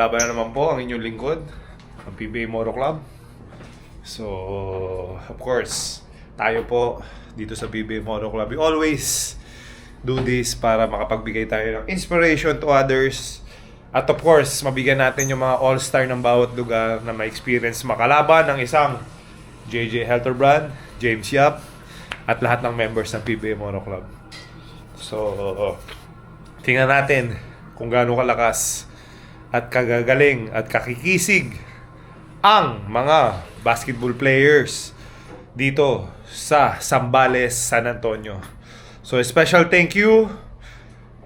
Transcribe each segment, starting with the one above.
Napapalaban na naman po ang inyong lingkod, ang PBA Moto Club. So, of course, tayo po dito sa PBA Moto Club, we always do this para makapagbigay tayo ng inspiration to others. At of course, mabigyan natin yung mga all-star ng bawat lugar na ma-experience makalaban ng isang JJ Helterbrand, James Yap, at lahat ng members ng PBA Moto Club. So, tingnan natin kung gaano kalakas at kagagaling at kakikisig ang mga basketball players dito sa Zambales, San Antonio. So, a special thank you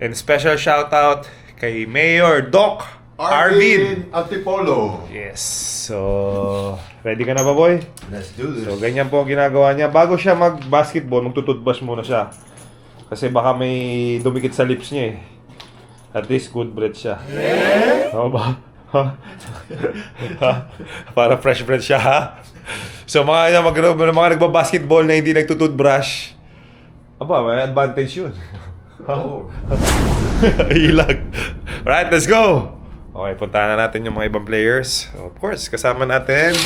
and special shout out kay Mayor Doc Arvin Antipolo. Yes. So, ready ka na ba, boy? Let's do this. So, ganyan po ang ginagawa niya. Bago siya mag-basketball, magtututbrush muna siya. Kasi baka may dumikit sa lips niya eh. At least good breath siya. Oo ba? Para fresh breath siya, ha? So, mga nagbabasketball na hindi nagtututbrush, aba, may advantage yun. Ilag. Alright, let's go! Okay, puntahan na natin yung mga ibang players. Of course, kasama natin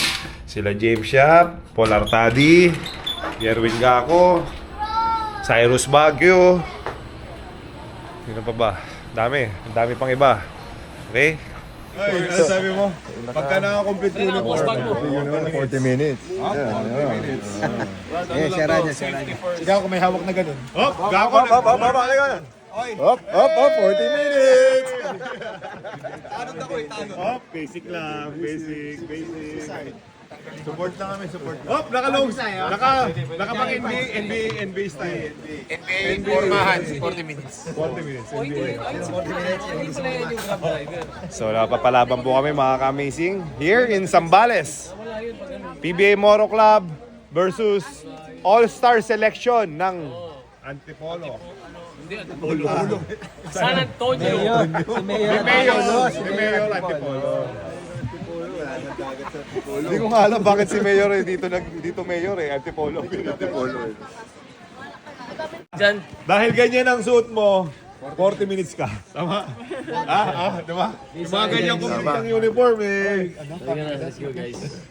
sila James Yap, Paul Artadi, Yerwin Gaco, Cyrus Baguio. Sino pa ba? Ang dami pang iba. Okay? Ay, ano sabi mo? Pagka naka-complete uniform, 40 minutes. Sira niya. Ikaw kung may hawak na ganun. Hop! Gago na! Hop! 40 minutes! Tanong ako eh, tanong. Hop! Basic lang, basic. Support lang kami, support. Hop! Naka-long. Naka-pang NBA style. NBA formahan, 40 minutes. 40 minutes. So, napapalaban po kami mga ka-amazing here in Zambales. PBA Moto Club versus All-Star Selection ng Antipolo. San Antonio. Si Mayor Antipolo. Hindi ko nga alam bakit si Mayor eh dito Mayor eh Antipolo. Diyan. Dahil ganyan ang suot mo, 40 minutes ka. Tama? Diba? Yung mga ganyan complete ang uniform eh. Let's go, guys.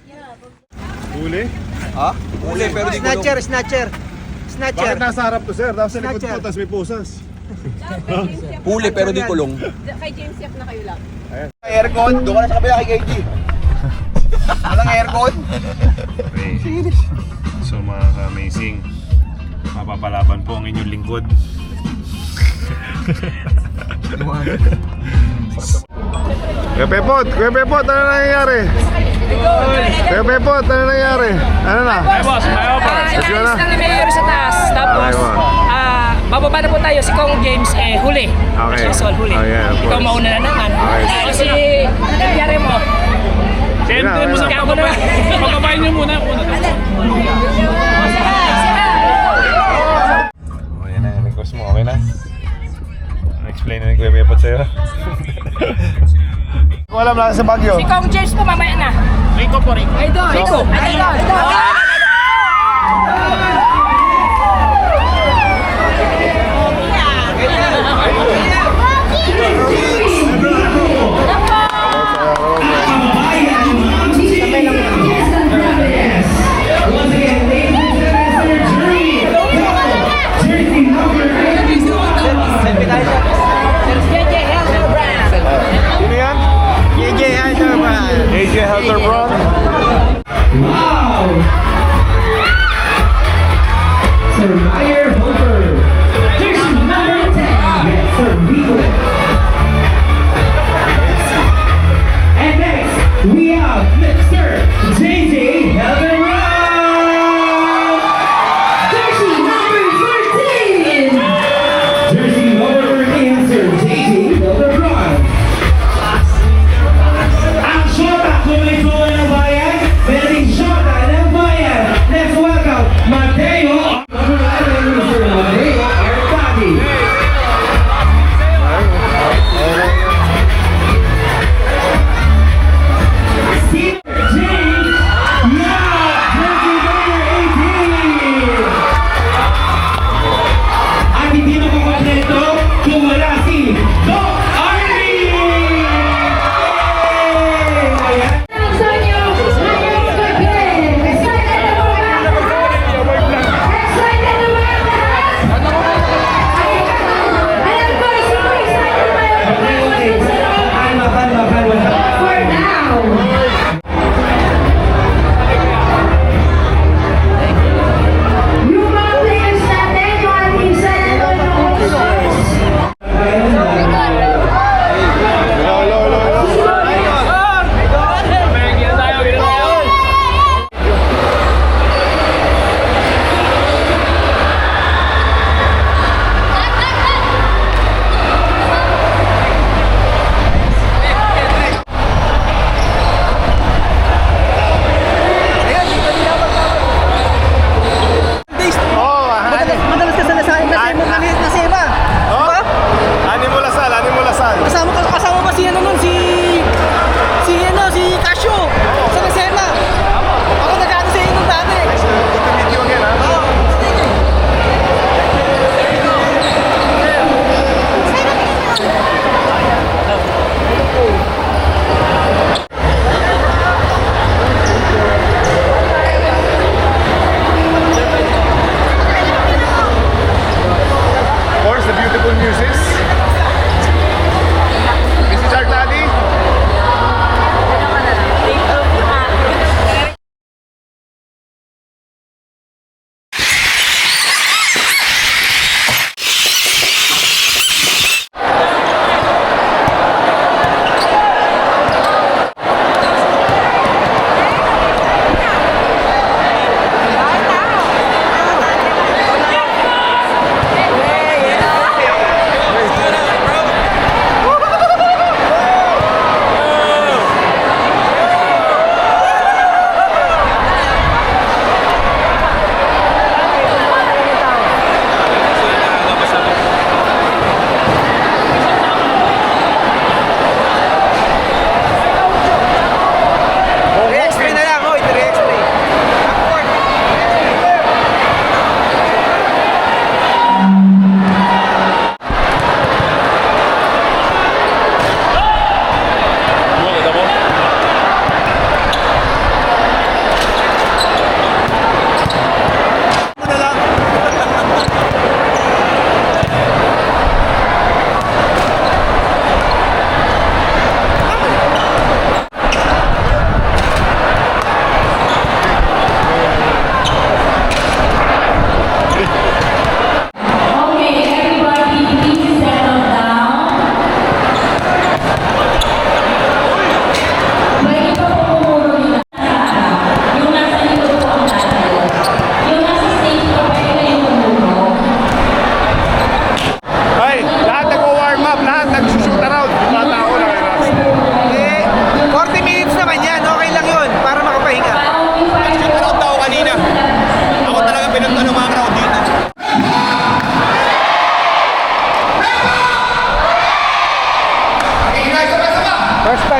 Huli? Uli, pero di Snatcher. Bakit nasa harap to sir? Tapos sa likod Snatcher. ko, tapos may pusas. Huli, pero di kulong. Kay James Yap na kayo lang. Aircon, doon ka na sa kabila kay KG. Walang aircon. So mga ka-amazing, mapapalaban po ang inyong lingkod. Kuya Pepot, ano nangyayari? Kuya Pepot, ano nangyayari? Ano na? Hi, boss. My offer. Let's go na. Inaayos lang ni Mayor sa taas. Tapos, Okay, boss. bababa na po tayo. Si Kong James, huli. Okay. Sol, huli. Oh, yeah, of Ikaw course. mauna na naman. Okay. O si nangyari mo. Sente mo sa Ikaw mo na. pagbabayin niyo muna. Okay na, request mo, okay na? Explain na ni Kuya Pepot sa'yo. Kung alam lang sa Baguio. Si Kong James po mamaya na. Rico po, Rico. Rico. Sino yan? AJ Helterbrand.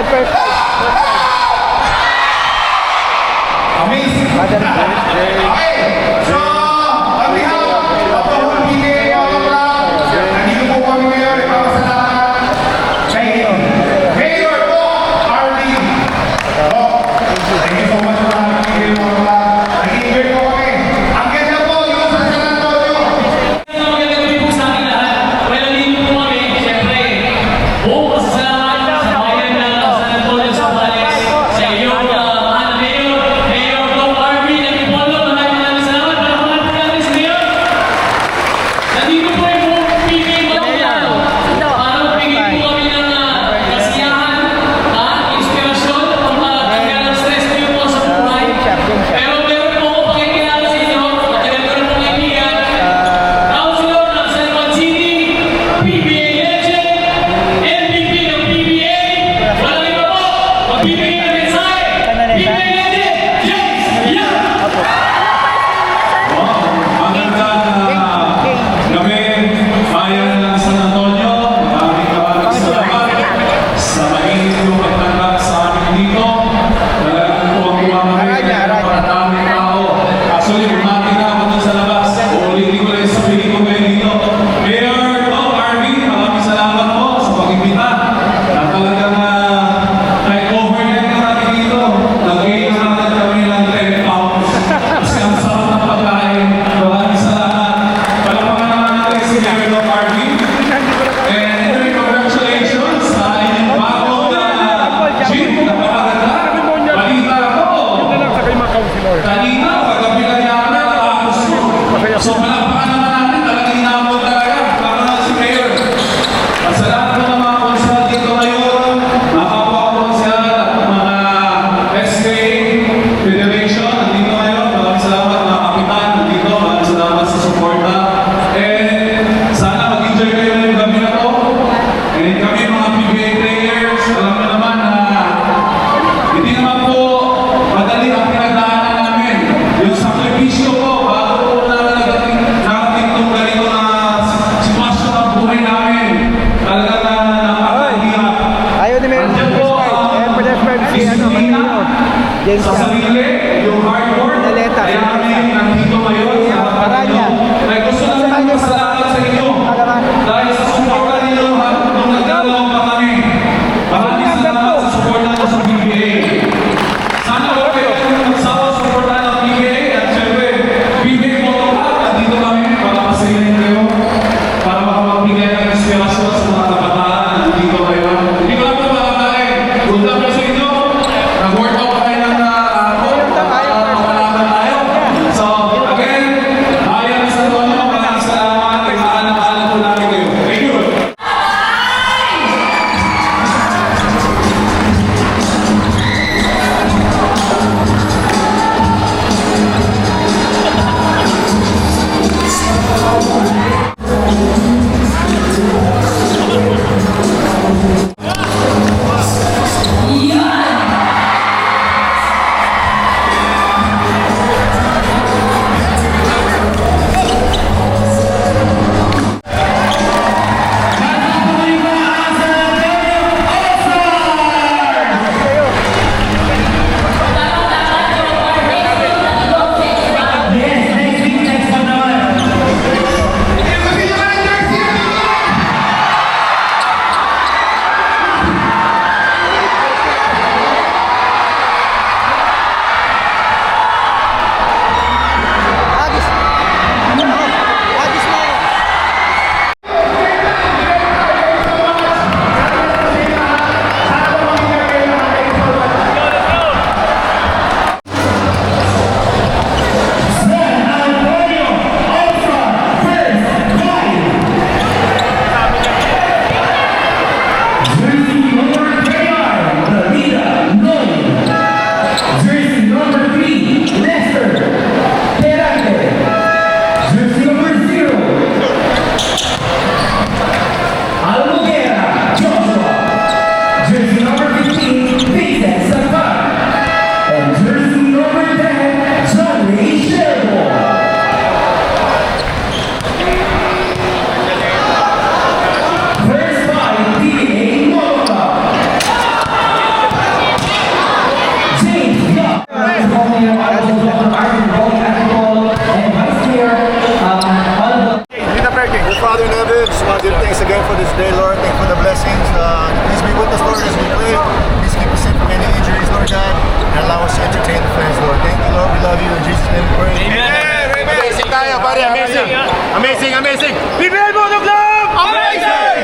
side, first side. Amazing. Father's birthday. Okay, so on behalf of the whole PBA Moto Club, nandito po kami ngayon ipapasalamat kay Mayor po, Arlene. Thank you so much for having PBA Moto Club. Nag-enjoy po kami. Ang ganda po yung sa San Antonio. Magandang po sa akin lahat. Well, nandito po kami, siyempre, buong pasasalamat sa bayan ng San Antonio Father in heaven, just want to give thanks again for this day, Lord. Thank you for the blessings. Please be with us, Lord, as we play. Please keep us safe from any injuries, Lord God, and allow us to entertain the fans, Lord. Thank you, Lord. We love you. In Jesus' name we pray. Amazing tayo, pare. Amazing. Amazing, amazing. PBA Moto Club! Amazing!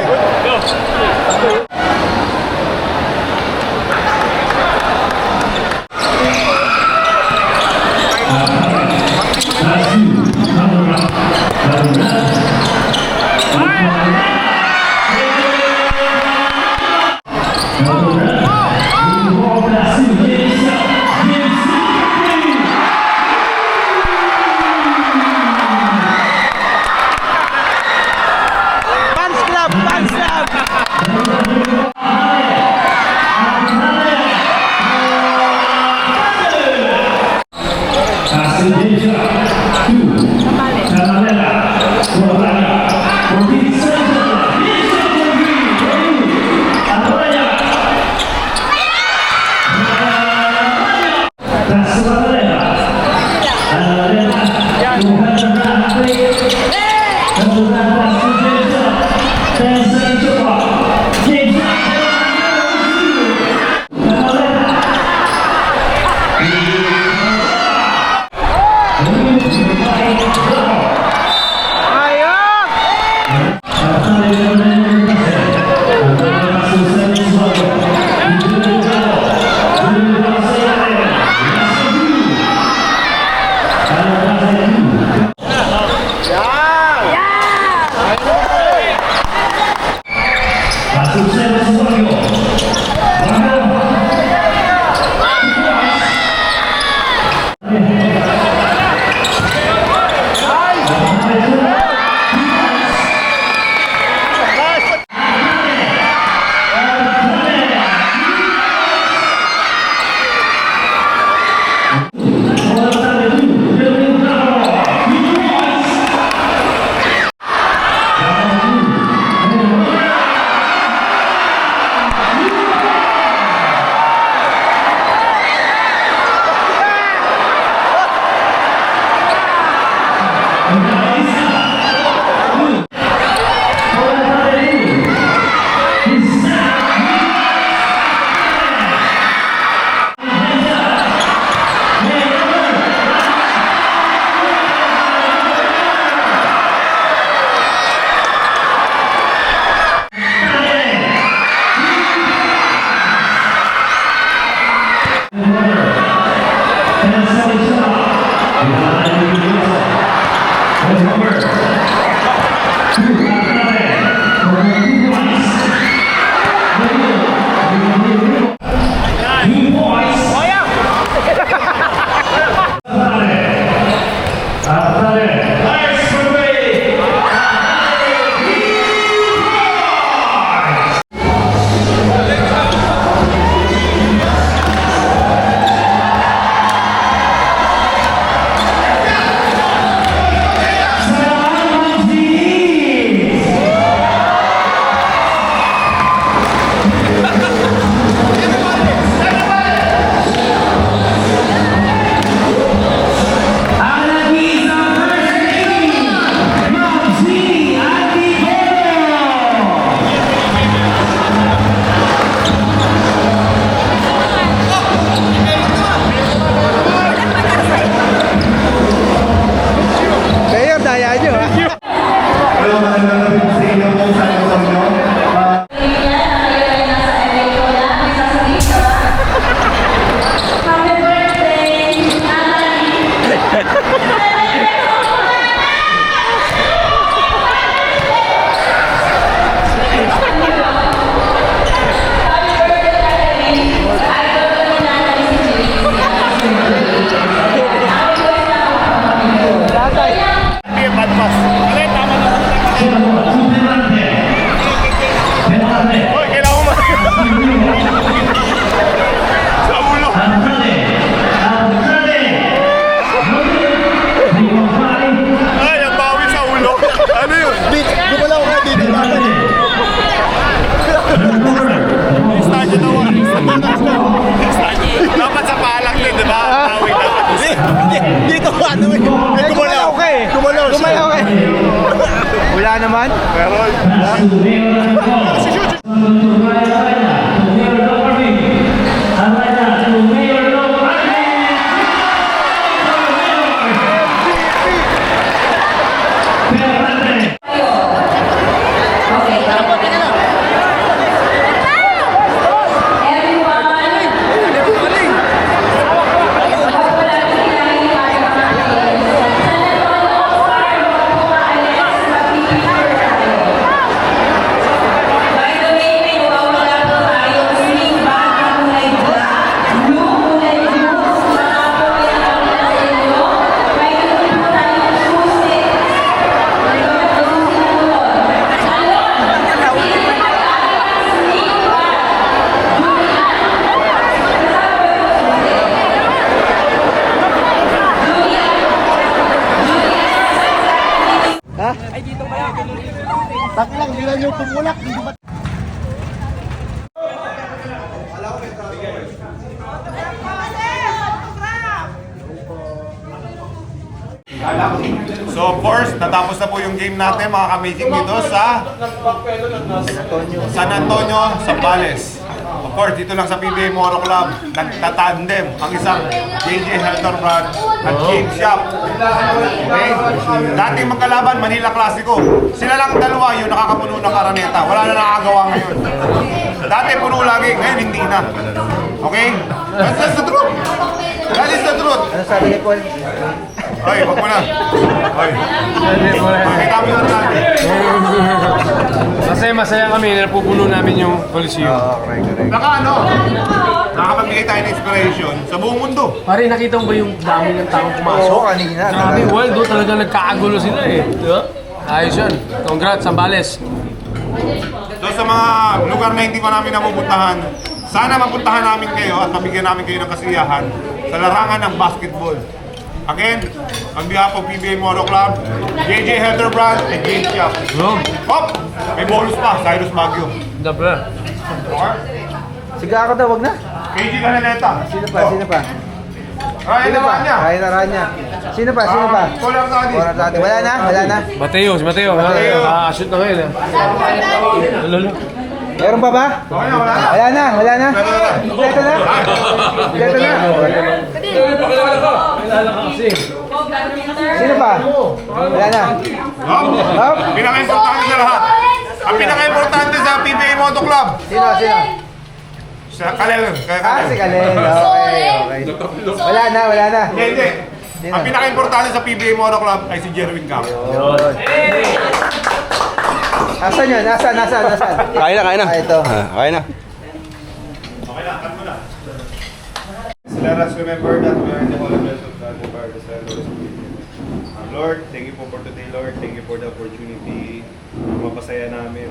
Tama na. naman? Meron. Taklang, hindi lang yung tumulak. So of course, natapos na po yung game natin mga ka-amazing dito sa San Antonio, Zambales. Of course, dito lang sa PBA Moro Club, nagtatandem ang isang JJ Helterbrand at James Shop. Okay? Dating magkalaban, Manila Clasico. Sila lang dalawa yung nakakapuno ng Araneta. Wala na nakakagawa ngayon. Dati puno lagi, ngayon hindi na. Okay? That's the truth. That is the truth. Ano sabi ni Paul? Ay, wag mo na. Ay. Makita mo na natin. Masaya kami na napupuno namin yung Coliseum. Baka ano, nakakapagbigay tayo ng inspiration sa buong mundo. Pare, nakita mo ba yung dami ng taong pumasok? Oo, kanina. Grabe, Waldo, talagang nagkakagulo sila eh. Diba? Ayos yun. Congrats, Zambales. So sa mga lugar na hindi pa namin napupuntahan, sana mapuntahan namin kayo at mabigyan namin kayo ng kasiyahan sa larangan ng basketball. Again, on behalf of PBA Moro Club, JJ Helterbrand, and James Shop. Hop! May bonus pa, Cyrus Baguio. Dabra. Okay? Siga ako daw, wag na. KG Canaleta. Sino pa? Sino pa? Ryan Sino pa? Aranya. Ryan Aranya. Sino pa? Sino pa? Kolar Sadi. Oras natin. Wala na? Wala na? Mateo, si Mateo. Mateo. Shoot na ngayon eh. Lalo. Meron pa ba? Okay na, wala na. Wala na? Wala na? Ito na? Ito na? Sino pa? Wala na? Hop! Pinaka-importante sa lahat. Ang pinaka-importante sa PBA Moto Club. Sino? Sino? Sa Kalel. Ah, si Kalel. Okay, okay. Wala na? Wala na? Hindi. Ang pinaka-importante sa PBA Moto Club ay si Jerwin Camp. Asan yun? Asan? Kaya na. Ah, ito. Kaya na. Okay na, cut mo na. Let us remember that we are in the holy place of God, the Father, the Son, and the Holy Spirit. Lord, thank you po for today, Lord. Thank you for the opportunity. Mapasaya namin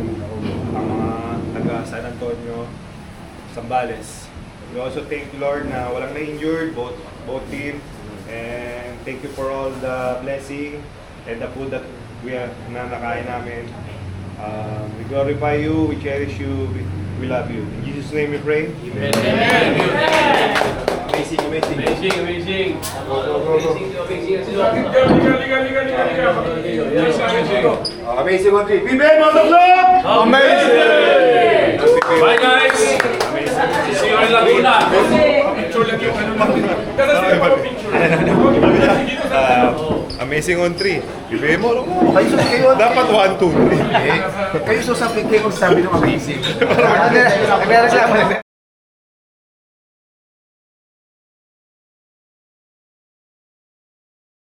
ang mga taga San Antonio, Zambales. We also thank you, Lord, na walang na-injured, both team. And thank you for all the blessing and the food that na nakain namin. We glorify you, we cherish you, we love you. In Jesus' name we pray. Amazing. Amazing on three. PBA Moto Club! Amazing! Bye guys! See you in Laguna. Amazing on three. PBA Moto Club. Dapat 1, 2, 3. Kayo sasabihin kayo kung sabi ng amazing. Meron siya.